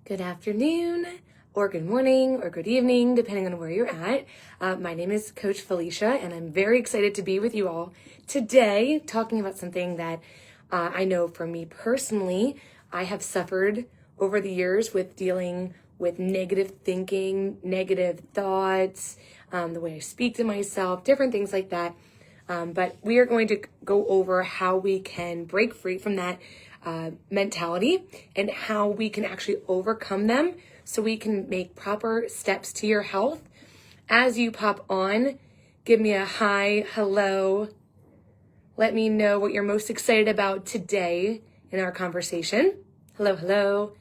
Good afternoon, or good morning, or good evening, depending on where you're at. My name is Coach Felicia, and I'm very excited to be with you all today, talking about something that I know for me personally, I have suffered over the years with dealing with negative thinking, negative thoughts, the way I speak to myself, different things like that. But we are going to go over how we can break free from that mentality and how we can actually overcome them so we can make proper steps to your health. As you pop on, give me a hi, hello. Let me know what you're most excited about today in our conversation. Hello, hello.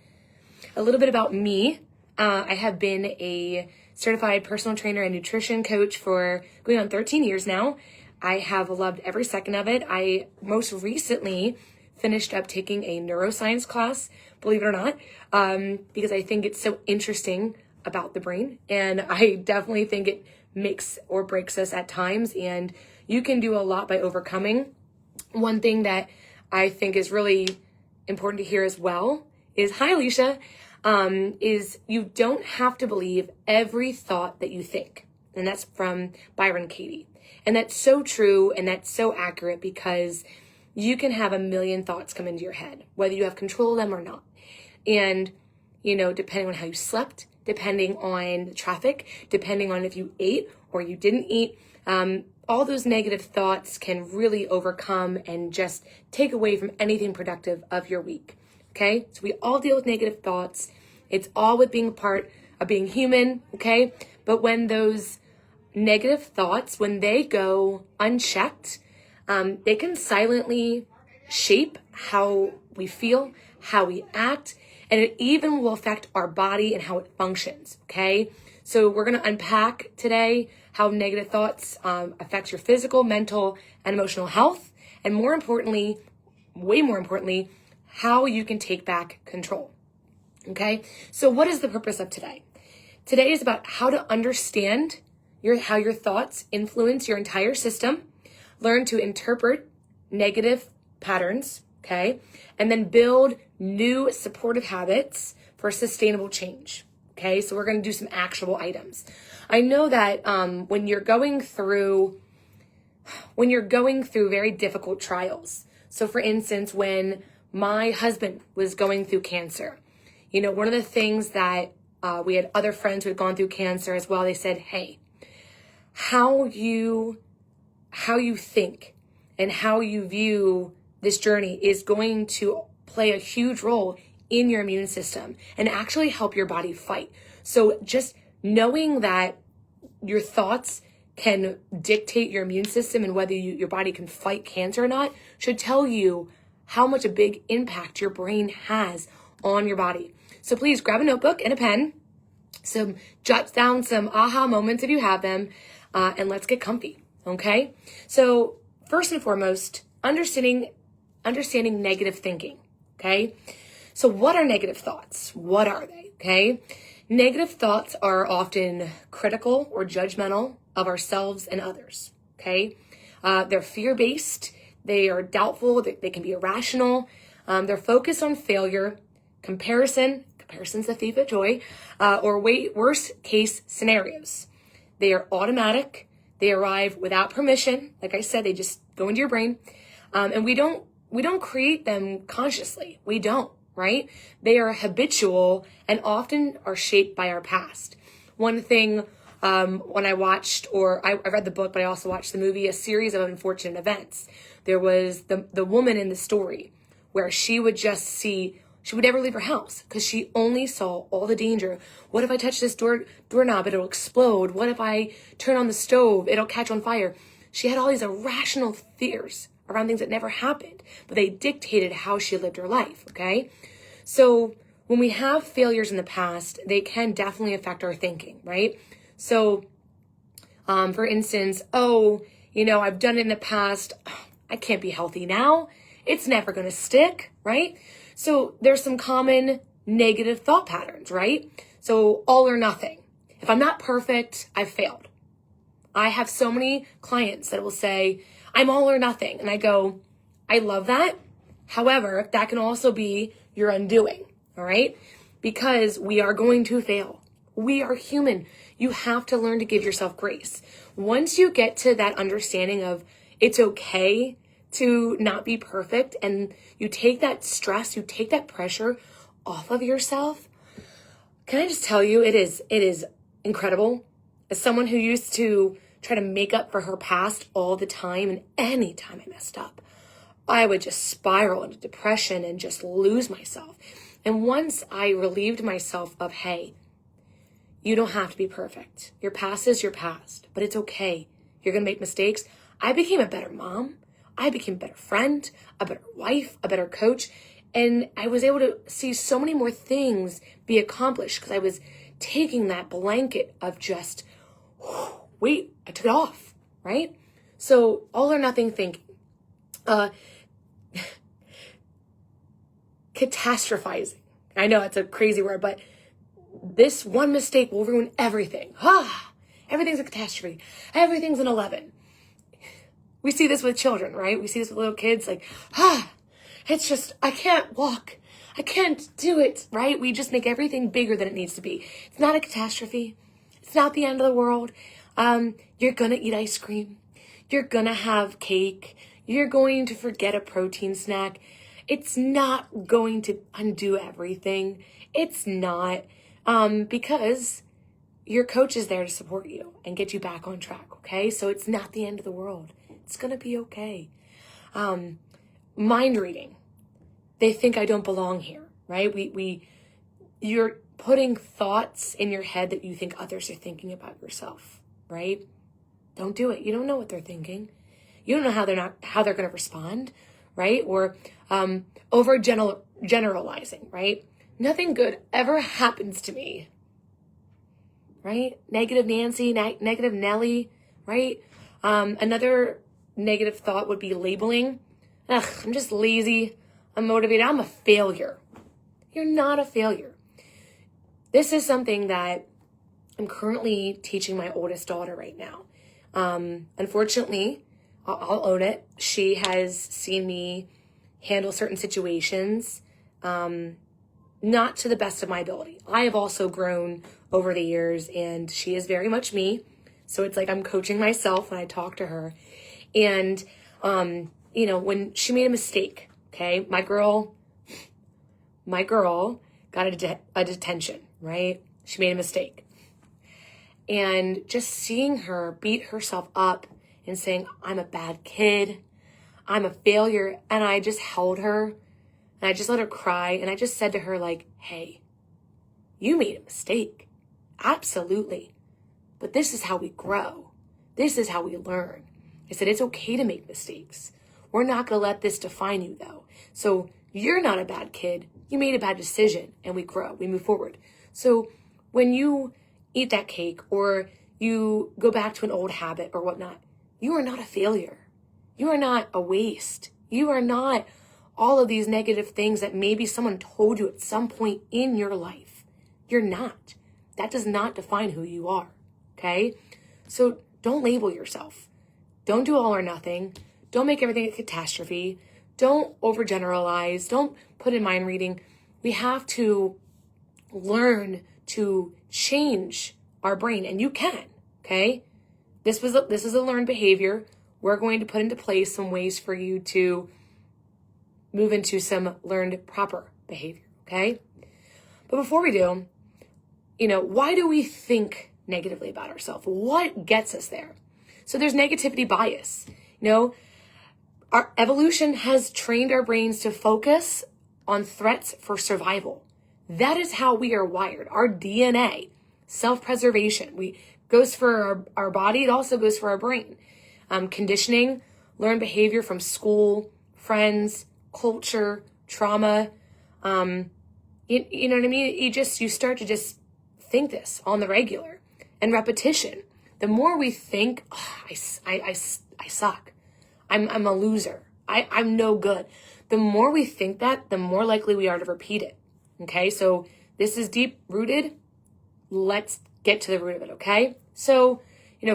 A little bit about me. I have been a certified personal trainer and nutrition coach for going on 13 years now. I have loved every second of it. I most recently finished up taking a neuroscience class, believe it or not, because I think it's so interesting about the brain. And I definitely think it makes or breaks us at times. And you can do a lot by overcoming. One thing that I think is really important to hear as well is, hi, Alicia, is you don't have to believe every thought that you think. And that's from Byron Katie. And that's so true and that's so accurate because you can have a million thoughts come into your head, whether you have control of them or not. And, depending on how you slept, depending on the traffic, depending on if you ate or you didn't eat, all those negative thoughts can really overcome and just take away from anything productive of your week. Okay? So we all deal with negative thoughts. It's all with being a part of being human. Okay? But when those negative thoughts, when they go unchecked, they can silently shape how we feel, how we act, and it even will affect our body and how it functions, okay? So we're going to unpack today how negative thoughts affect your physical, mental, and emotional health, and more importantly, way more importantly, how you can take back control, okay? So what is the purpose of today? Today is about how to understand how your thoughts influence your entire system, learn to interpret negative patterns, okay? And then build new supportive habits for sustainable change, okay? So we're going to do some actionable items. I know that when you're going through very difficult trials, so for instance, when my husband was going through cancer, one of the things that we had other friends who had gone through cancer as well, they said, hey, how you think and how you view this journey is going to play a huge role in your immune system and actually help your body fight. So just knowing that your thoughts can dictate your immune system and whether your body can fight cancer or not should tell you how much a big impact your brain has on your body. So please grab a notebook and a pen, jot down some aha moments if you have them, and let's get comfy. Okay, so first and foremost, understanding negative thinking. Okay, so what are negative thoughts? What are they? Okay, negative thoughts are often critical or judgmental of ourselves and others. Okay, they're fear-based. They are doubtful. They can be irrational. They're focused on failure, comparison's the thief of joy, or worst case scenarios. They are automatic. They arrive without permission. Like I said, they just go into your brain. And we don't create them consciously. We don't, right? They are habitual and often are shaped by our past. One thing, when I read the book, but I also watched the movie, A Series of Unfortunate Events. There was the woman in the story where she would never leave her house because she only saw all the danger. What if I touch this doorknob, it'll explode? What if I turn on the stove, it'll catch on fire? She had all these irrational fears around things that never happened, but they dictated how she lived her life, okay? So when we have failures in the past, they can definitely affect our thinking, right? So, for instance, I've done it in the past. I can't be healthy now. It's never going to stick, right? So there's some common negative thought patterns, right? So all or nothing. If I'm not perfect, I've failed. I have so many clients that will say, I'm all or nothing. And I go, I love that. However, that can also be your undoing, all right? because we are going to fail. We are human. You have to learn to give yourself grace. Once you get to that understanding of it's okay to not be perfect, and you take that stress, you take that pressure off of yourself, can I just tell you, it is incredible. As someone who used to try to make up for her past all the time, and any time I messed up, I would just spiral into depression and just lose myself. And once I relieved myself of, hey, you don't have to be perfect. Your past is your past, but it's okay. You're going to make mistakes. I became a better mom. I became a better friend, a better wife, a better coach. And I was able to see so many more things be accomplished because I was taking that blanket of just, wait, I took it off, right? So all or nothing thinking. Catastrophizing. I know it's a crazy word, but this one mistake will ruin everything. Everything's a catastrophe. Everything's an 11. We see this with children, right? We see this with little kids, like, it's just, I can't walk. I can't do it, right? We just make everything bigger than it needs to be. It's not a catastrophe. It's not the end of the world. You're gonna eat ice cream. You're gonna have cake. You're going to forget a protein snack. It's not going to undo everything. It's not, because your coach is there to support you and get you back on track, okay? So it's not the end of the world. It's going to be okay. Mind reading. They think I don't belong here, right? You're putting thoughts in your head that you think others are thinking about yourself, right? Don't do it. You don't know what they're thinking. You don't know how they're going to respond, right? Or over generalizing, right? Nothing good ever happens to me, right? Negative Nancy, negative Nelly, right? Another negative thought would be labeling. I'm just lazy. I'm motivated. I'm a failure. You're not a failure. This is something that I'm currently teaching my oldest daughter right now. Unfortunately, I'll own it. She has seen me handle certain situations, not to the best of my ability. I have also grown over the years, and she is very much me. So it's like I'm coaching myself when I talk to her. And, when she made a mistake, okay, my girl got a detention, right? She made a mistake. And just seeing her beat herself up and saying, I'm a bad kid, I'm a failure. And I just held her and I just let her cry. And I just said to her, like, hey, you made a mistake. Absolutely. But this is how we grow. This is how we learn. I said, it's okay to make mistakes. We're not going to let this define you, though. So you're not a bad kid. You made a bad decision, and we grow. We move forward. So when you eat that cake or you go back to an old habit or whatnot, you are not a failure. You are not a waste. You are not all of these negative things that maybe someone told you at some point in your life. You're not. That does not define who you are, okay? So don't label yourself. Don't do all or nothing. Don't make everything a catastrophe. Don't overgeneralize. Don't put in mind reading. We have to learn to change our brain, and you can, okay? This is a learned behavior. We're going to put into place some ways for you to move into some learned proper behavior, okay? But before we do, why do we think negatively about ourselves? What gets us there? So there's negativity bias. Our evolution has trained our brains to focus on threats for survival. That is how we are wired. Our DNA, self-preservation, goes for our body. It also goes for our brain. Conditioning, learned behavior from school, friends, culture, trauma. You know what I mean? You start to just think this on the regular, and repetition. The more we think, I suck. I'm a loser. I'm no good. The more we think that, the more likely we are to repeat it. Okay, so this is deep rooted. Let's get to the root of it. Okay, so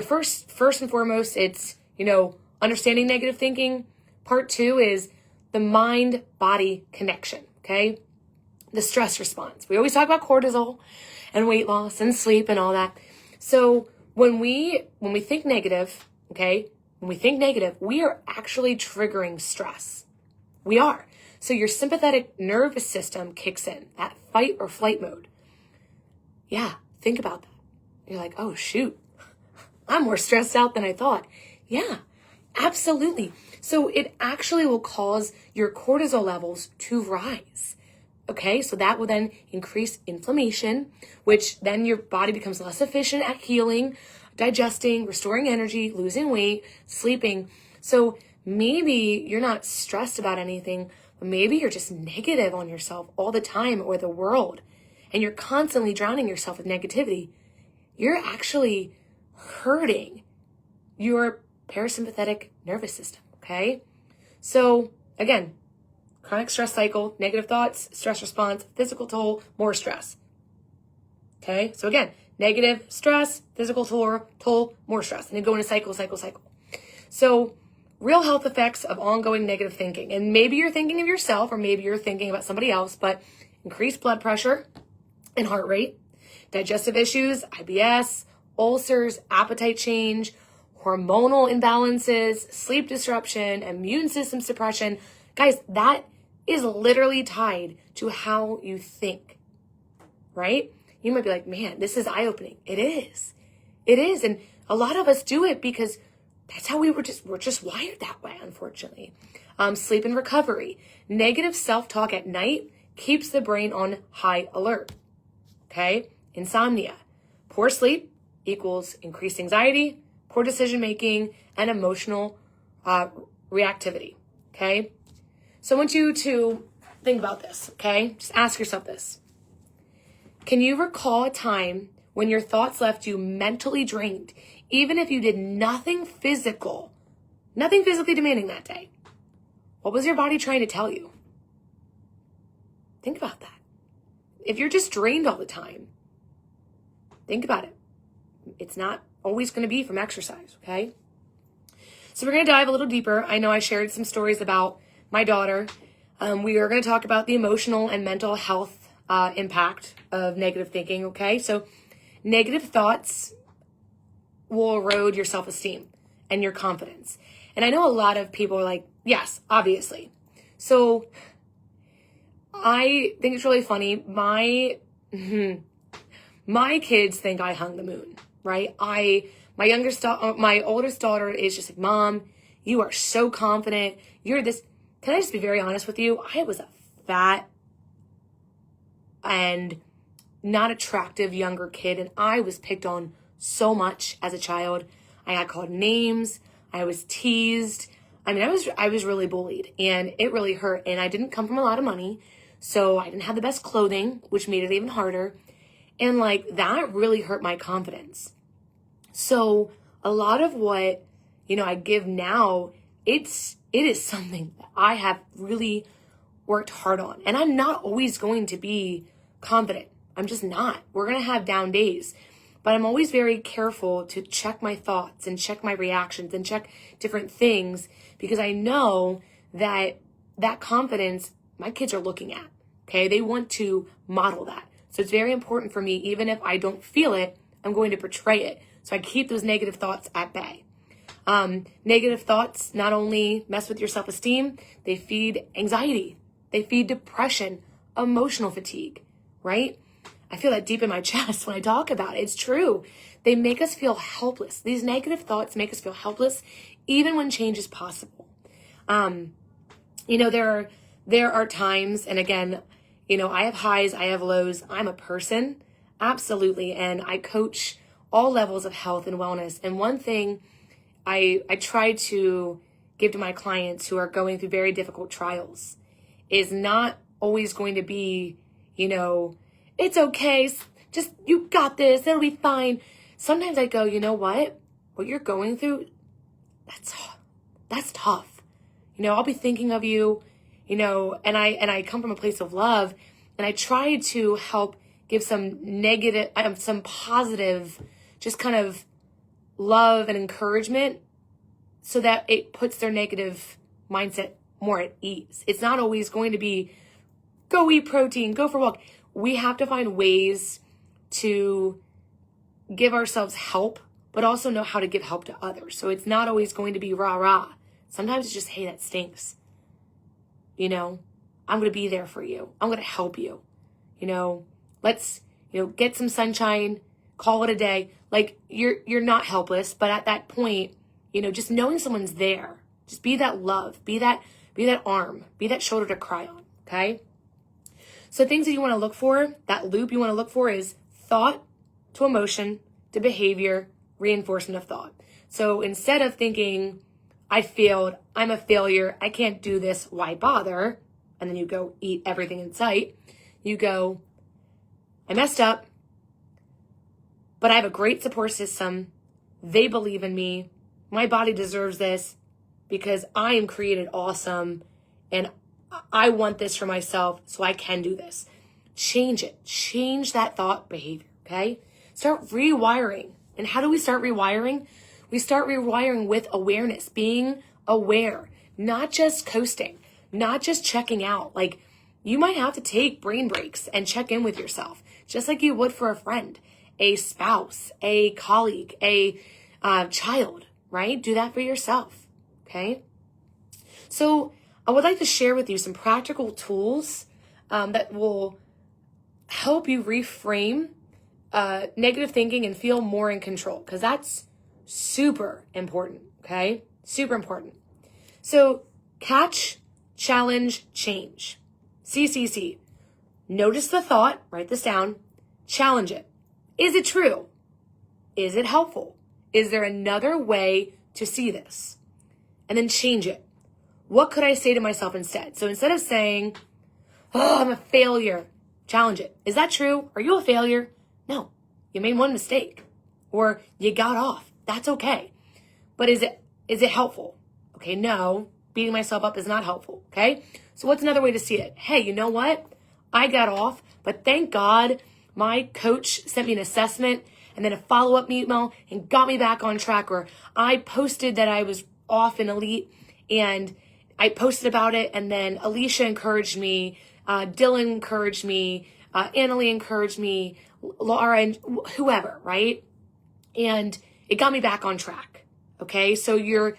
first and foremost, it's understanding negative thinking. Part 2 is the mind-body connection. Okay, the stress response. We always talk about cortisol and weight loss and sleep and all that. So when we think negative, okay, when we think negative, we are actually triggering stress. We are. So your sympathetic nervous system kicks in at fight or flight mode. Yeah, think about that. You're like, oh shoot, I'm more stressed out than I thought. Yeah, absolutely. So it actually will cause your cortisol levels to rise. Okay, so that will then increase inflammation, which then your body becomes less efficient at healing, digesting, restoring energy, losing weight, sleeping. So maybe you're not stressed about anything, but maybe you're just negative on yourself all the time or the world, and you're constantly drowning yourself with negativity. You're actually hurting your parasympathetic nervous system, okay? So again, chronic stress cycle, negative thoughts, stress response, physical toll, more stress. Okay, so again, negative stress, physical toll, more stress. And then go in a cycle. So real health effects of ongoing negative thinking. And maybe you're thinking of yourself, or maybe you're thinking about somebody else, but increased blood pressure and heart rate, digestive issues, IBS, ulcers, appetite change, hormonal imbalances, sleep disruption, immune system suppression. Guys, that is literally tied to how you think, right? You might be like, man, this is eye-opening. It is. It is. And a lot of us do it because that's how we're just wired that way, unfortunately. Sleep and recovery. Negative self-talk at night keeps the brain on high alert. Okay? Insomnia. Poor sleep equals increased anxiety, poor decision-making, and emotional reactivity. Okay? So I want you to think about this, okay? Just ask yourself this. Can you recall a time when your thoughts left you mentally drained, even if you did nothing physically demanding that day? What was your body trying to tell you? Think about that. If you're just drained all the time, think about it. It's not always going to be from exercise, okay? So we're going to dive a little deeper. I know I shared some stories about my daughter. We are going to talk about the emotional and mental health impact of negative thinking, okay? So negative thoughts will erode your self-esteem and your confidence. And I know a lot of people are like, yes, obviously. So I think it's really funny. My kids think I hung the moon, right? My oldest daughter is just like, Mom, you are so confident. You're this. Can I just be very honest with you? I was a fat and not attractive younger kid, and I was picked on so much as a child. I got called names. I was teased. I mean, I was really bullied, and it really hurt. And I didn't come from a lot of money, so I didn't have the best clothing, which made it even harder. And like that really hurt my confidence. So a lot of what, I give now, it is something that I have really worked hard on. And I'm not always going to be confident. I'm just not. We're going to have down days. But I'm always very careful to check my thoughts and check my reactions and check different things, because I know that confidence, my kids are looking at. Okay? They want to model that. So it's very important for me, even if I don't feel it, I'm going to portray it. So I keep those negative thoughts at bay. Negative thoughts not only mess with your self-esteem, they feed anxiety. They feed depression, emotional fatigue, right? I feel that deep in my chest when I talk about it. It's true. They make us feel helpless. These negative thoughts make us feel helpless, even when change is possible. There are times, and again, I have highs, I have lows. I'm a person, absolutely. And I coach all levels of health and wellness. And one thing I try to give to my clients who are going through very difficult trials is not always going to be, it's okay, just you got this, it'll be fine. Sometimes I go, you know what you're going through, that's tough. I'll be thinking of you, and I come from a place of love, and I try to help give some positive, just kind of love and encouragement, so that it puts their negative mindset more at ease. It's not always going to be go eat protein, go for a walk. We have to find ways to give ourselves help, but also know how to give help to others. So it's not always going to be rah rah. Sometimes it's just, hey, that stinks. I'm going to be there for you. I'm going to help you. Let's, get some sunshine, call it a day. Like you're not helpless, but at that point, just knowing someone's there, just be that love, be that arm, be that shoulder to cry on. Okay. So things that you want to look for, that loop you want to look for is thought to emotion to behavior, reinforcement of thought. So instead of thinking, I failed, I'm a failure, I can't do this, why bother? And then you go eat everything in sight. You go, I messed up, but I have a great support system. They believe in me. My body deserves this because I am created awesome and I want this for myself, so I can do this. Change it. Change that thought behavior, okay? Start rewiring. And how do we start rewiring? We start rewiring with awareness, being aware, not just coasting, not just checking out. Like, you might have to take brain breaks and check in with yourself, just like you would for a friend, a spouse, a colleague, a child, right? Do that for yourself, okay? So I would like to share with you some practical tools that will help you reframe negative thinking and feel more in control, because that's super important, okay? Super important. So catch, challenge, change. CCC. Notice the thought, write this down, challenge it. Is it true? Is it helpful? Is there another way to see this? And then change it. What could I say to myself instead? So instead of saying, oh, I'm a failure, challenge it. Is that true? Are you a failure? No, you made one mistake or you got off. That's okay. But is it helpful? Okay, no, beating myself up is not helpful. Okay. So what's another way to see it? Hey, you know what? I got off, but thank God my coach sent me an assessment and then a follow-up email and got me back on track, or I posted that I was off in Elite and I posted about it, and then Alicia encouraged me, Dylan encouraged me, Annalie encouraged me, Laura, and whoever, right? And it got me back on track. Okay, so you're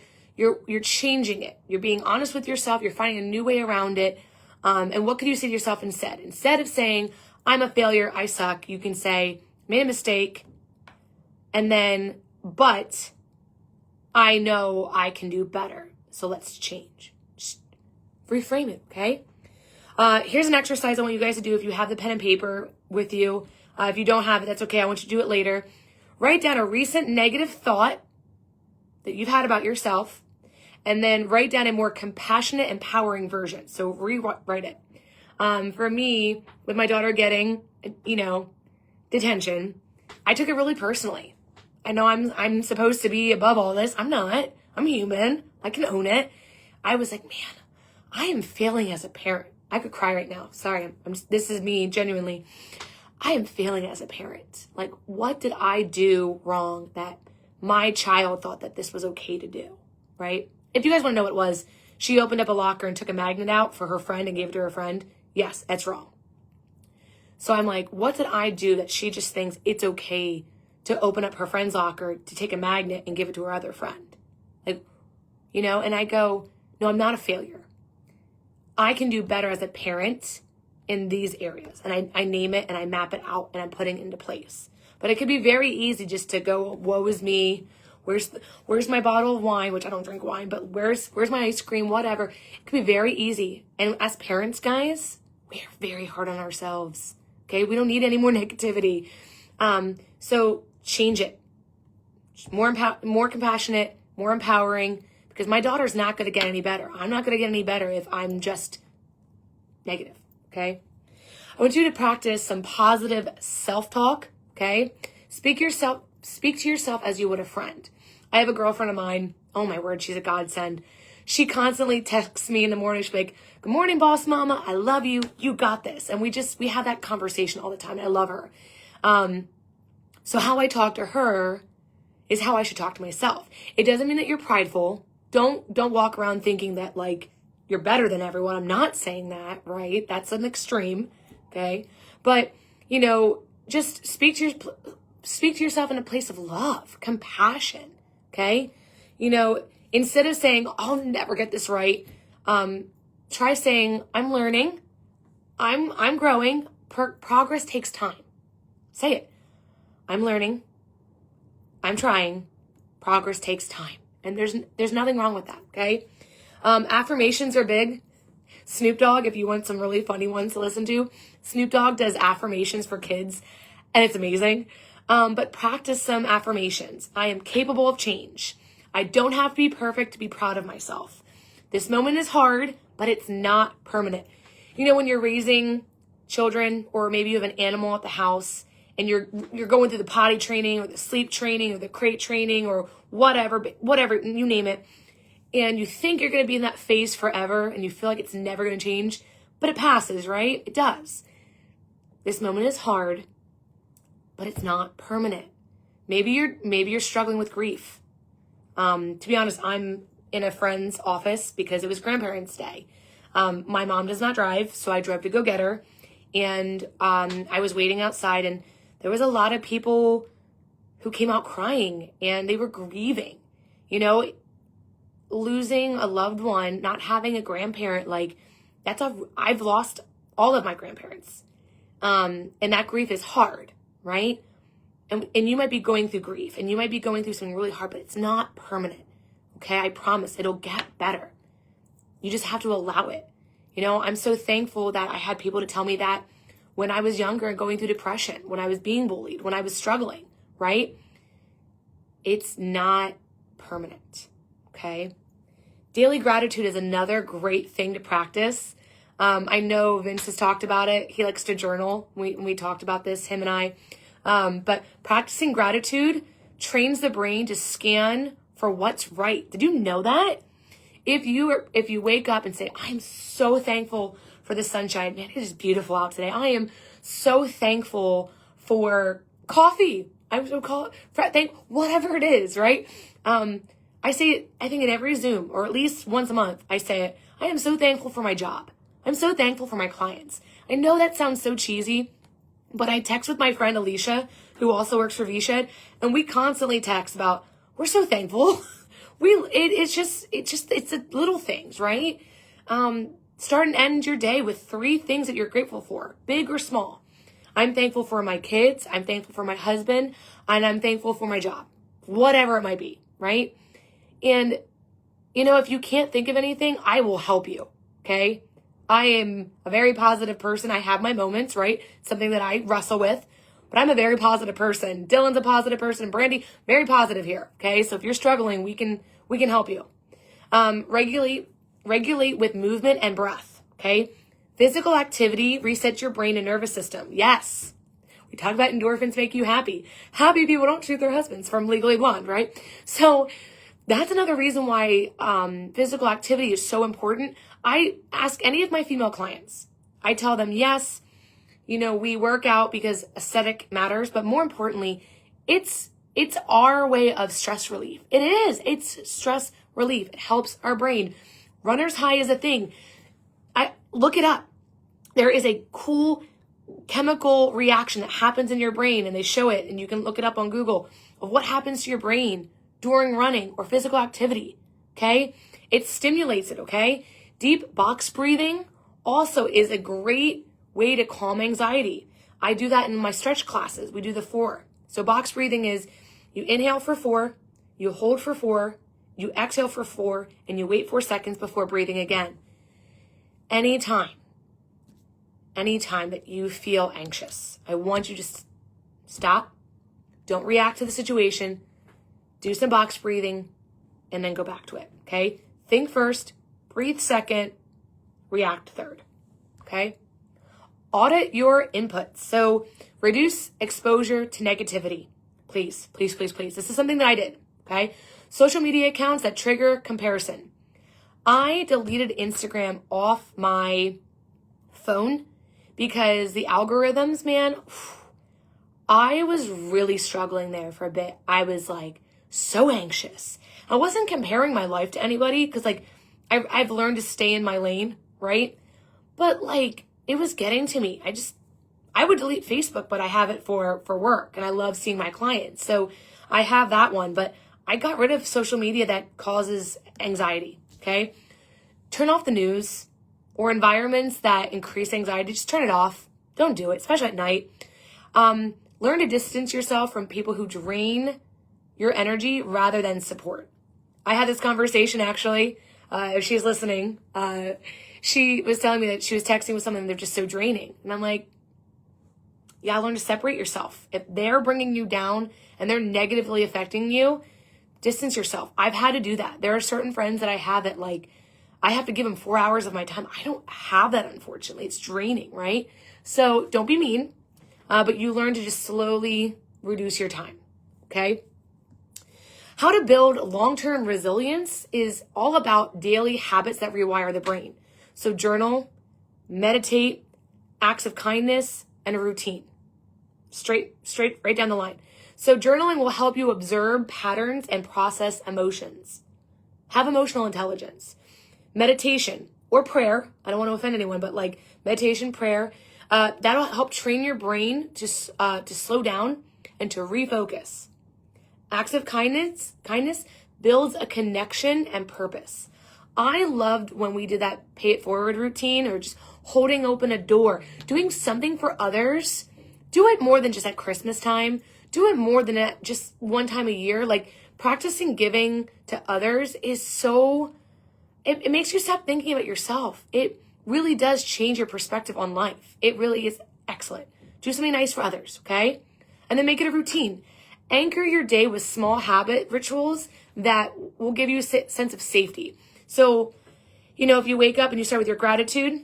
changing it. You're being honest with yourself. You're finding a new way around it. And what could you say to yourself instead? Instead of saying, I'm a failure, I suck, you can say, made a mistake, and then, but I know I can do better. So let's change. Just reframe it, okay? Here's an exercise I want you guys to do if you have the pen and paper with you. If you don't have it, that's okay. I want you to do it later. Write down a recent negative thought that you've had about yourself, and then write down a more compassionate, empowering version. So rewrite it. For me, with my daughter getting, detention, I took it really personally. I know I'm supposed to be above all this. I'm not. I'm human. I can own it. I was like, man, I am failing as a parent. I could cry right now. Sorry. This is me, genuinely. I am failing as a parent. Like, what did I do wrong that my child thought that this was okay to do, right? If you guys want to know what it was, she opened up a locker and took a magnet out for her friend and gave it to her friend. Yes, that's wrong. So I'm like, what did I do that she just thinks it's okay to open up her friend's locker, to take a magnet and give it to her other friend? Like, and I go, no, I'm not a failure. I can do better as a parent in these areas. And I name it and I map it out and I'm putting it into place. But it could be very easy just to go, woe is me. Where's my bottle of wine, which I don't drink wine, but where's my ice cream, whatever. It could be very easy. And as parents, guys, we are very hard on ourselves. Okay, we don't need any more negativity. So change it. More compassionate, more empowering, because my daughter's not going to get any better. I'm not going to get any better if I'm just negative. Okay, I want you to practice some positive self-talk. Okay, speak to yourself as you would a friend. I have a girlfriend of mine. Oh my word, she's a godsend. She constantly texts me in the morning. She's like, good morning, boss mama. I love you. You got this. And we have that conversation all the time. I love her. So how I talk to her is how I should talk to myself. It doesn't mean that you're prideful. Don't walk around thinking that like you're better than everyone. I'm not saying that, right? That's an extreme, okay? But, just speak to yourself in a place of love, compassion, okay? Instead of saying, I'll never get this right, try saying, I'm learning, I'm growing, progress takes time. Say it. I'm learning, I'm trying, progress takes time. And there's nothing wrong with that, okay? Affirmations are big. Snoop Dogg, if you want some really funny ones to listen to, Snoop Dogg does affirmations for kids, and it's amazing. But practice some affirmations. I am capable of change. I don't have to be perfect to be proud of myself. This moment is hard, but it's not permanent. When you're raising children, or maybe you have an animal at the house, and you're going through the potty training or the sleep training or the crate training or whatever, you name it, and you think you're going to be in that phase forever and you feel like it's never going to change, but it passes, right? It does. This moment is hard, but it's not permanent. Maybe you're struggling with grief. To be honest, I'm in a friend's office because it was Grandparents' Day. My mom does not drive, so I drove to go get her, and I was waiting outside, and there was a lot of people who came out crying, and they were grieving. Losing a loved one, not having a grandparent, I've lost all of my grandparents. And that grief is hard, right? And you might be going through grief, and you might be going through something really hard, but it's not permanent. Okay, I promise it'll get better. You just have to allow it. I'm so thankful that I had people to tell me that when I was younger and going through depression, when I was being bullied, when I was struggling, right? It's not permanent, okay? Daily gratitude is another great thing to practice. I know Vince has talked about it. He likes to journal. We talked about this, him and I. But practicing gratitude trains the brain to scan for what's right. Did you know that? If you wake up and say, I'm so thankful for the sunshine. Man, it is beautiful out today. I am so thankful for coffee. I would call it, whatever it is, right? I say it, I think in every Zoom, or at least once a month, I say it. I am so thankful for my job. I'm so thankful for my clients. I know that sounds so cheesy, but I text with my friend Alicia, who also works for VShed, and we constantly text about, we're so thankful. It's the little things, right? Start and end your day with 3 things that you're grateful for, big or small. I'm thankful for my kids, I'm thankful for my husband, and I'm thankful for my job, whatever it might be, right? And, if you can't think of anything, I will help you, okay? I am a very positive person. I have my moments, right? Something that I wrestle with, but I'm a very positive person. Dylan's a positive person. Brandy, very positive here, okay? So if you're struggling, we can help you. Regulate with movement and breath, okay? Physical activity resets your brain and nervous system. Yes. We talk about endorphins make you happy. Happy people don't shoot their husbands from Legally Blonde, right? So that's another reason why physical activity is so important. I ask any of my female clients, I tell them, yes, we work out because aesthetic matters, but more importantly, it's our way of stress relief. It is. It's stress relief. It helps our brain. Runner's high is a thing. Look it up. There is a cool chemical reaction that happens in your brain, and they show it, and you can look it up on Google, of what happens to your brain during running or physical activity, okay? It stimulates it, okay? Deep box breathing also is a great way to calm anxiety. I do that in my stretch classes. We do the 4. So box breathing is you inhale for 4, you hold for 4, you exhale for 4, and you wait 4 seconds before breathing again. Anytime that you feel anxious, I want you to stop, don't react to the situation, do some box breathing, and then go back to it, okay? Think first, breathe second, react third, okay? Audit your inputs. So reduce exposure to negativity. Please, please, please, please. This is something that I did, okay? Social media accounts that trigger comparison. I deleted Instagram off my phone because the algorithms, man, I was really struggling there for a bit. I was so anxious. I wasn't comparing my life to anybody because I've learned to stay in my lane, right? But like, it was getting to me. I would delete Facebook, but I have it for work, and I love seeing my clients. So I have that one, but I got rid of social media that causes anxiety, okay? Turn off the news or environments that increase anxiety. Just turn it off. Don't do it, especially at night. Learn to distance yourself from people who drain your energy rather than support. I had this conversation actually, if she's listening, she was telling me that she was texting with someone and they're just so draining. And I'm like, yeah, learn to separate yourself. If they're bringing you down and they're negatively affecting you, distance yourself. I've had to do that. There are certain friends that I have that like, I have to give them 4 hours of my time. I don't have that, unfortunately. It's draining, right? So don't be mean, but you learn to just slowly reduce your time, okay? How to build long-term resilience is all about daily habits that rewire the brain. So journal, meditate, acts of kindness, and a routine. Straight, right down the line. So journaling will help you observe patterns and process emotions. Have emotional intelligence. Meditation or prayer, I don't want to offend anyone, but like meditation, prayer, that'll help train your brain to slow down and to refocus. Acts of kindness builds a connection and purpose. I loved when we did that pay it forward routine, or just holding open a door, doing something for others. Do it more than just at Christmas time. Do it more than at just one time a year. Like practicing giving to others is so, it makes you stop thinking about yourself. It really does change your perspective on life. It really is excellent. Do something nice for others, okay? And then make it a routine. Anchor your day with small habit rituals that will give you a sense of safety. So, if you wake up and you start with your gratitude,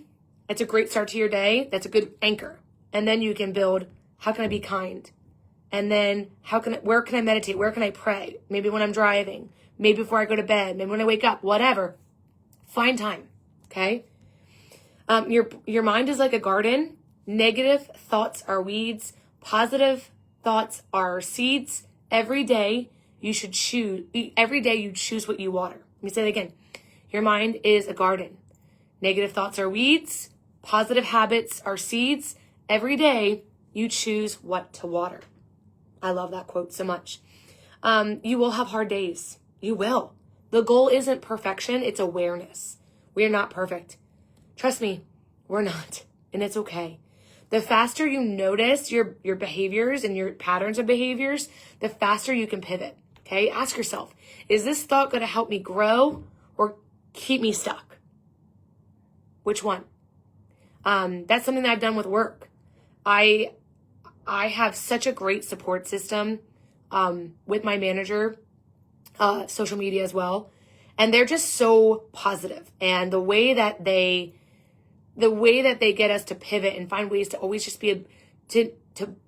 it's a great start to your day. That's a good anchor. And then you can build, how can I be kind? And then where can I meditate? Where can I pray? Maybe when I'm driving, maybe before I go to bed, maybe when I wake up, whatever. Find time, okay? Your mind is like a garden. Negative thoughts are weeds. Positive thoughts are seeds. Every day you choose what you water. Let me say that again. Your mind is a garden. Negative thoughts are weeds. Positive habits are seeds. Every day you choose what to water. I love that quote so much. You will have hard days. You will. The goal isn't perfection. It's awareness. We are not perfect. Trust me, we're not. And it's okay. The faster you notice your behaviors and your patterns of behaviors, the faster you can pivot. Okay? Ask yourself, is this thought going to help me grow or keep me stuck? Which one? That's something that I've done with work. I have such a great support system with my manager, social media as well. And they're just so positive. And the way that they get us to pivot and find ways to always just be to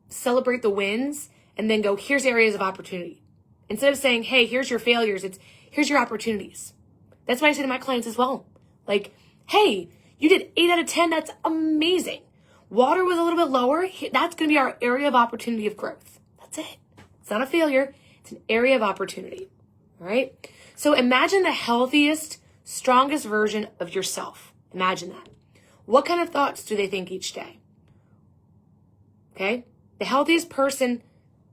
celebrate the wins and then go, here's areas of opportunity. Instead of saying, hey, here's your failures, it's here's your opportunities. That's what I say to my clients as well. Like, hey, you did 8 out of 10. That's amazing. Water was a little bit lower. That's going to be our area of opportunity of growth. That's it. It's not a failure. It's an area of opportunity. All right. So imagine the healthiest, strongest version of yourself. Imagine that. What kind of thoughts do they think each day? Okay. The healthiest person,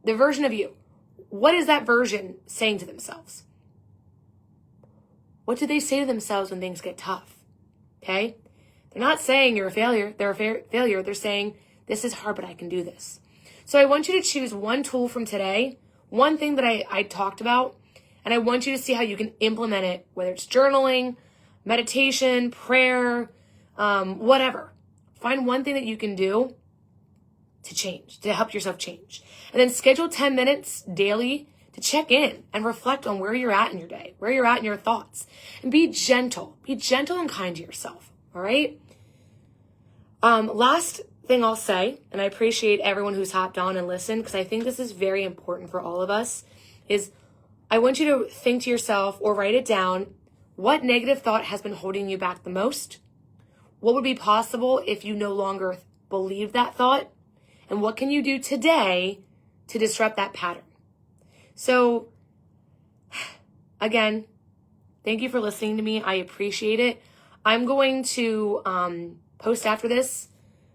the version of you. What is that version saying to themselves? What do they say to themselves when things get tough? Okay. They're not saying you're a failure. They're a failure. They're saying, this is hard, but I can do this. So I want you to choose one tool from today, one thing that I talked about, and I want you to see how you can implement it, whether it's journaling, meditation, prayer, whatever. Find one thing that you can do to change, to help yourself change. And then schedule 10 minutes daily to check in and reflect on where you're at in your day, where you're at in your thoughts. And be gentle. Be gentle and kind to yourself. All right? Last thing I'll say, and I appreciate everyone who's hopped on and listened, because I think this is very important for all of us, is I want you to think to yourself or write it down, what negative thought has been holding you back the most? What would be possible if you no longer believe that thought? And what can you do today to disrupt that pattern? So, again, Thank you for listening to me. I appreciate it. I'm going to post after this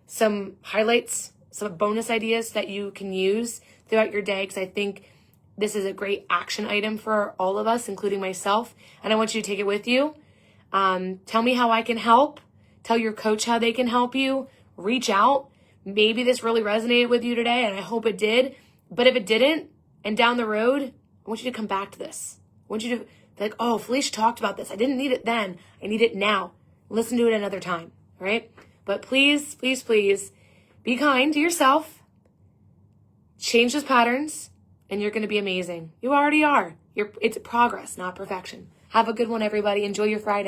some highlights, some bonus ideas that you can use throughout your day, because I think this is a great action item for all of us, including myself, and I want you to take it with you. Tell me how I can help. Tell your coach how they can help you. Reach out. Maybe this really resonated with you today, and I hope it did. But if it didn't, and down the road, I want you to come back to this. I want you to be like, oh, Felicia talked about this. I didn't need it then. I need it now. Listen to it another time, all right? But please, please, please be kind to yourself. Change those patterns, and you're going to be amazing. You already are. It's progress, not perfection. Have a good one, everybody. Enjoy your Friday.